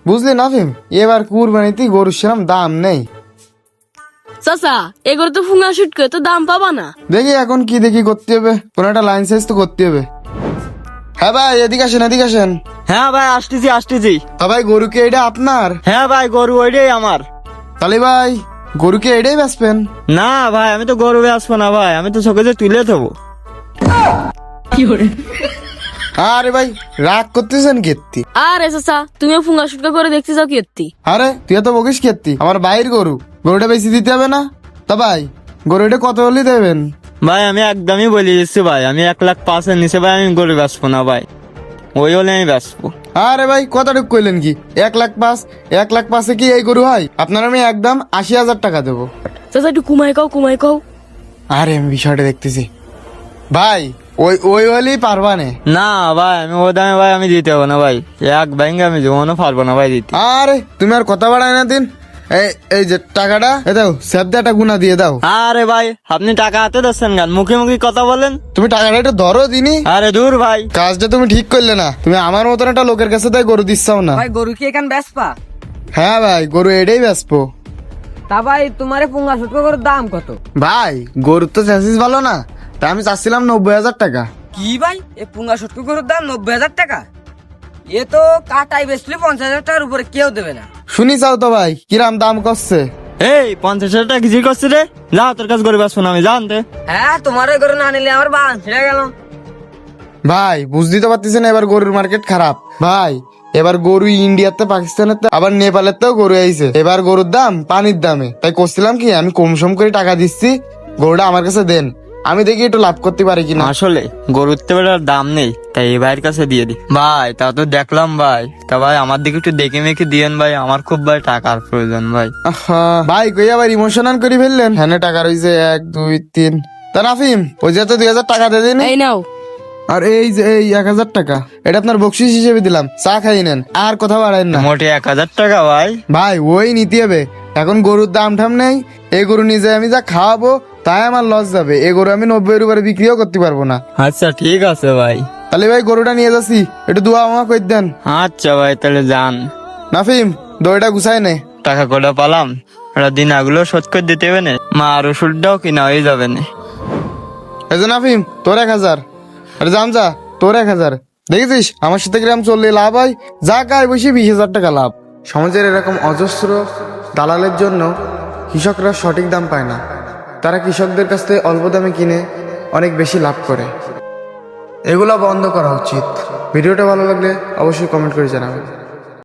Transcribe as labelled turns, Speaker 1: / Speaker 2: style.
Speaker 1: বুঝলি নাফিম, এবার কুরবানিতে গরুর সেরম দাম নেই।
Speaker 2: চাচা এগুলো তো ফুঙ্গা শুট করে তো দাম পাবা না।
Speaker 1: দেখি এখন কি দেখি করতে হবে, কোন একটা লাইন সাইজ তো করতে হবে। হ্যাঁ ভাই এদিকে আসেন, এদিকে আসেন।
Speaker 3: হ্যাঁ ভাই আসতেছি।
Speaker 1: হ্যাঁ ভাই, গরু কি এটা আপনার?
Speaker 3: হ্যাঁ ভাই গরু ওইটাই আমার।
Speaker 1: তাহলে ভাই গরু কি এটাই বেচবেন?
Speaker 3: না ভাই আমি তো গরু বেচবো না ভাই, আমি তো চোখে যে তুলে দেবো।
Speaker 1: আরে ভাই রাগ করতেছেন কেত্তি?
Speaker 2: আরে চাচা তুমিও ফুঙ্গা শুট করে দেখতে যাও কি এত্তি।
Speaker 1: আরে তুই তো বকিস কেত্তি, আমার বাইরের গরু, গরুটা বেশি দিতে হবে না? তা ভাই গরুটা কত হলে দেবেন?
Speaker 3: ভাই আমি একদমই বলে দিচ্ছি ভাই, আমি 1,05,000 নিচে ভাই আমি গরু বেচবো না ভাই, ওই হলে আমি বেচবো।
Speaker 1: আরে ভাই কতটুকু কইলেন কি? 1,05,000, 1,05,000 কি এই গরু হয়? আপনার আমি একদম 80,000 টাকা দেবো।
Speaker 2: চাচা একটু কুমাই কও।
Speaker 1: আরে আমি বিষয়টা দেখতেছি ভাই, ওই ওই হলেই পারবা নে।
Speaker 3: না ভাই আমি ও দামে ভাই আমি দিতে হবো না ভাই, এক ব্যাংকে আমি জীবনও পারবো না ভাই দিতে।
Speaker 1: আরে তুমি আর কথা বাড়ায় না দিন। এই যে টাকাটা দাও, স্যাপদাটা গুনা দিয়ে দাও।
Speaker 3: আরে ভাই আপনি টাকা হাতে দিচ্ছেন কেন, মুখে মুখে কথা বলেন।
Speaker 1: তুমি টাকাটা একটু ধরো দিনি।
Speaker 3: আরে দূর ভাই।
Speaker 1: কাজটা তুমি ঠিক করলে না, তুমি আমার মতন একটা লোকের কাছে তাই গরু দিচ্ছাও না।
Speaker 4: ভাই গরু কি এখান বেচপা?
Speaker 1: হ্যাঁ ভাই গরু এটাই বেচবো।
Speaker 4: তা ভাই তোমারে পুঙ্গা শুটকো গরুর দাম কত?
Speaker 1: ভাই গরুর তো চ্যাসিস ভালো না, তা আমি চাচ্ছিলাম 90,000 টাকা।
Speaker 4: কি ভাই এ পুঙ্গা শুটকো গরুর দাম 90,000 টাকা? এ তো কাটাই বেচলে 50,000 টাকার উপরে কেউ দেবে না।
Speaker 1: শুনি চাও তো ভাই কিরাম দাম করছে?
Speaker 3: এই 50,000 টাকা কিছু করছে রে, যা তোর কাছে গরু বেচবো না আমি জানতে।
Speaker 4: হ্যাঁ তোমার ওই গরু না নিলে আমার বান ছেড়ে গেল।
Speaker 1: ভাই বুঝতেই তো পারতেছেন এবার গরুর মার্কেট খারাপ। ভাই এবার গরু ইন্ডিয়াতে, পাকিস্তানের আবার নেপালের তেও গরু আইছে, এবার গরুর দাম পানির দামে। তাই করছিলাম কি আমি কম সম করে টাকা দিচ্ছি, গরুটা আমার কাছে দেন, আমি দেখি একটু লাভ করতে পারি কিনা।
Speaker 3: আসলে গরুর তো এবার আর দাম নেই, তাই এই ভাইয়ের কাছে দিয়ে দি। ভাই তা তো দেখলাম ভাই, তা ভাই আমার দিকে একটু দেখে মেখে দিয়েন ভাই, আমার খুব ভাই টাকার প্রয়োজন ভাই।
Speaker 1: আহা, ভাই কই আবার ইমোশনাল করে ফেললেন। হ্যাঁ টাকা রয়েছে 1 2 3। তা নাফিম ওই যে তো 2,000 টাকা দিয়ে দিন।
Speaker 2: এই নাও।
Speaker 1: আর এই যে এই 1,000 টাকা, এটা আপনার বকশিস হিসেবে দিলাম, চা খাই নেন, আর কথা বাড়াইন না।
Speaker 3: মোটে 1,000 টাকা ভাই?
Speaker 1: ভাই ওই নিতে হবে, এখন গরুর দাম ঠাম নেই, এই গরু নিজে আমি যা খাওয়াবো তাই আমার লস যাবে, এই গরু আমি 90 এর উপরে বিক্রিও করতে পারবো না।
Speaker 3: আচ্ছা ঠিক আছে ভাই।
Speaker 1: তাহলে ভাই গরুটা নিয়ে যাচ্ছি, একটু দোয়া আমা কই দেন।
Speaker 3: আচ্ছা ভাই তাহলে যান।
Speaker 1: নাফিম দইটা গুছাই নে।
Speaker 3: টাকা কটা পালাম, ওরা দিনাগুলো শোধ করে দিতে হবে না, মা আর ওষুধটাও কিনা হয়ে যাবে না।
Speaker 1: এই যে নাফিম তোর 1,000, আরে জাম যা তোর 1,000। দেখেছিস আমার সাথে গ্রাম চললে লাভ হয়, যা গায়ে বসে 20,000 টাকা লাভ। সমাজের এরকম অজস্র দালালের জন্য কৃষকরা সঠিক দাম পায় না, তারা কৃষকদের কাছ থেকে অল্প দামে কিনে অনেক বেশি লাভ করে। এগুলো বন্ধ করা উচিত। ভিডিওটা ভালো লাগলে অবশ্যই কমেন্ট করে জানাবেন।